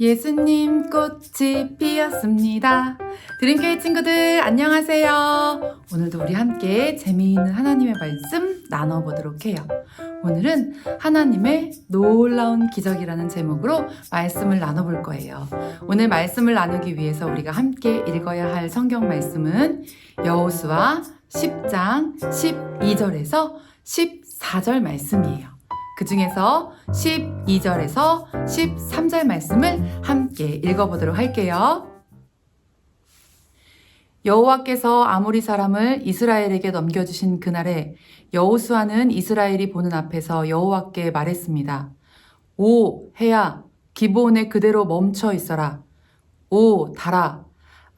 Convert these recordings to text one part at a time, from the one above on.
예수님 꽃이 피었습니다. 드림교회 친구들 안녕하세요. 오늘도 우리 함께 재미있는 하나님의 말씀 나눠보도록 해요. 오늘은 하나님의 놀라운 기적이라는 제목으로 말씀을 나눠볼 거예요. 오늘 말씀을 나누기 위해서 우리가 함께 읽어야 할 성경 말씀은 여호수아 10장 12절에서 14절 말씀이에요. 그 중에서 12절에서 13절 말씀을 함께 읽어보도록 할게요. 여호와께서 아모리 사람을 이스라엘에게 넘겨주신 그날에 여호수아는 이스라엘이 보는 앞에서 여호와께 말했습니다. 오 해야 기브온에 그대로 멈춰 있어라. 오 달아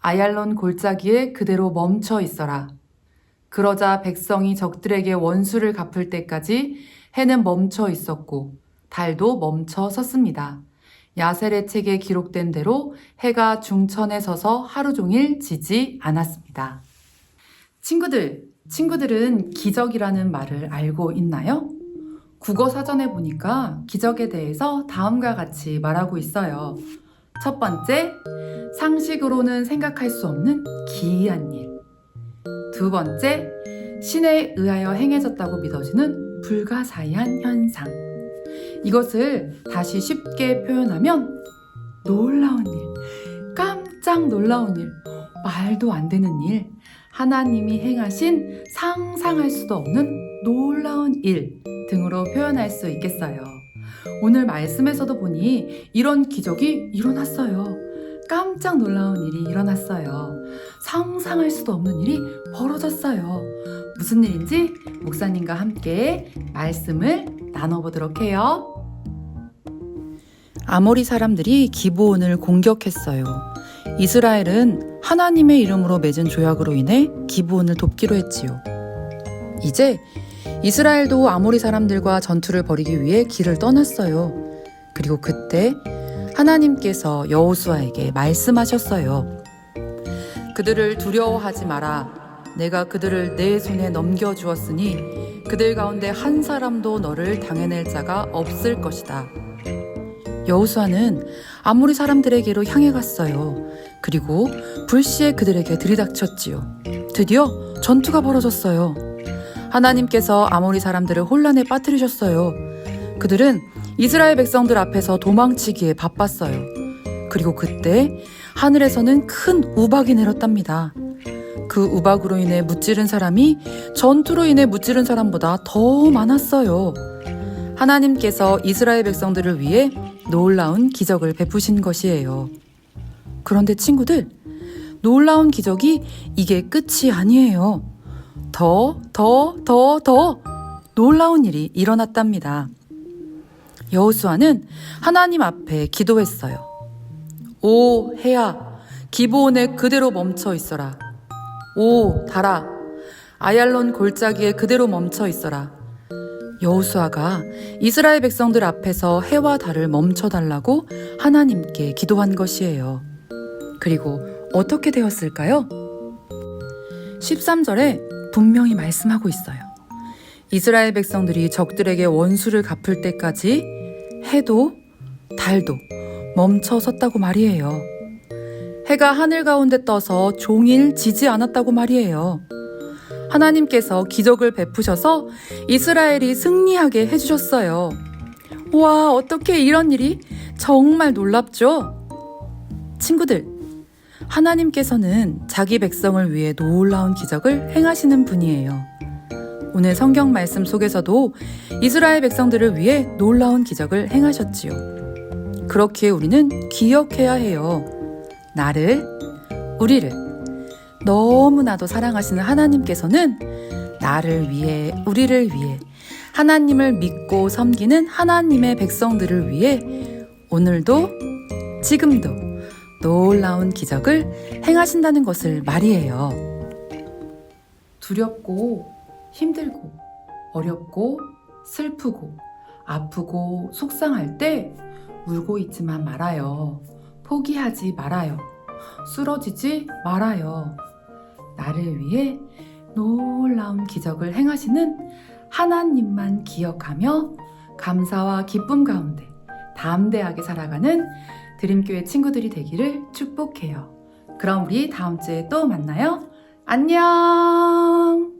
아얄론 골짜기에 그대로 멈춰 있어라. 그러자 백성이 적들에게 원수를 갚을 때까지 해는 멈춰 있었고 달도 멈춰 섰습니다. 야셀의 책에 기록된 대로 해가 중천에 서서 하루 종일 지지 않았습니다. 친구들은 기적이라는 말을 알고 있나요? 국어 사전에 보니까 기적에 대해서 다음과 같이 말하고 있어요. 첫 번째, 상식으로는 생각할 수 없는 기이한 일. 두 번째, 신에 의하여 행해졌다고 믿어지는 불가사의한 현상. 이것을 다시 쉽게 표현하면 놀라운 일, 깜짝 놀라운 일, 말도 안 되는 일, 하나님이 행하신 상상할 수도 없는 놀라운 일 등으로 표현할 수 있겠어요. 오늘 말씀에서도 보니 이런 기적이 일어났어요. 깜짝 놀라운 일이 일어났어요. 상상할 수도 없는 일이 벌어졌어요. 무슨 일인지 목사님과 함께 말씀을 나눠보도록 해요. 아모리 사람들이 기브온을 공격했어요. 이스라엘은 하나님의 이름으로 맺은 조약으로 인해 기브온을 돕기로 했지요. 이제 이스라엘도 아모리 사람들과 전투를 벌이기 위해 길을 떠났어요. 그리고 그때 하나님께서 여호수아에게 말씀하셨어요. 그들을 두려워하지 마라. 내가 그들을 내 손에 넘겨주었으니 그들 가운데 한 사람도 너를 당해낼 자가 없을 것이다. 여호수아는 아모리 사람들에게로 향해 갔어요. 그리고 불시에 그들에게 들이닥쳤지요. 드디어 전투가 벌어졌어요. 하나님께서 아모리 사람들을 혼란에 빠뜨리셨어요. 그들은 이스라엘 백성들 앞에서 도망치기에 바빴어요. 그리고 그때 하늘에서는 큰 우박이 내렸답니다. 그 우박으로 인해 무찌른 사람이 전투로 인해 무찌른 사람보다 더 많았어요. 하나님께서 이스라엘 백성들을 위해 놀라운 기적을 베푸신 것이에요. 그런데 친구들, 놀라운 기적이 이게 끝이 아니에요. 더 놀라운 일이 일어났답니다. 여호수아는 하나님 앞에 기도했어요. 오 해야 기브온에 그대로 멈춰 있어라. 오 달아 아얄론 골짜기에 그대로 멈춰 있어라. 여호수아가 이스라엘 백성들 앞에서 해와 달을 멈춰달라고 하나님께 기도한 것이에요. 그리고 어떻게 되었을까요? 13절에 분명히 말씀하고 있어요. 이스라엘 백성들이 적들에게 원수를 갚을 때까지 해도 달도 멈춰 섰다고 말이에요. 해가 하늘 가운데 떠서 종일 지지 않았다고 말이에요. 하나님께서 기적을 베푸셔서 이스라엘이 승리하게 해주셨어요. 와, 어떻게 이런 일이 정말 놀랍죠? 친구들, 하나님께서는 자기 백성을 위해 놀라운 기적을 행하시는 분이에요. 오늘 성경 말씀 속에서도 이스라엘 백성들을 위해 놀라운 기적을 행하셨지요. 그렇기에 우리는 기억해야 해요. 우리를 너무나도 사랑하시는 하나님께서는 나를 위해, 우리를 위해, 하나님을 믿고 섬기는 하나님의 백성들을 위해 오늘도, 지금도 놀라운 기적을 행하신다는 것을 말이에요. 두렵고 힘들고 어렵고 슬프고 아프고 속상할 때 울고 있지만 말아요. 포기하지 말아요. 쓰러지지 말아요. 나를 위해 놀라운 기적을 행하시는 하나님만 기억하며 감사와 기쁨 가운데 담대하게 살아가는 드림교회 친구들이 되기를 축복해요. 그럼 우리 다음 주에 또 만나요. 안녕!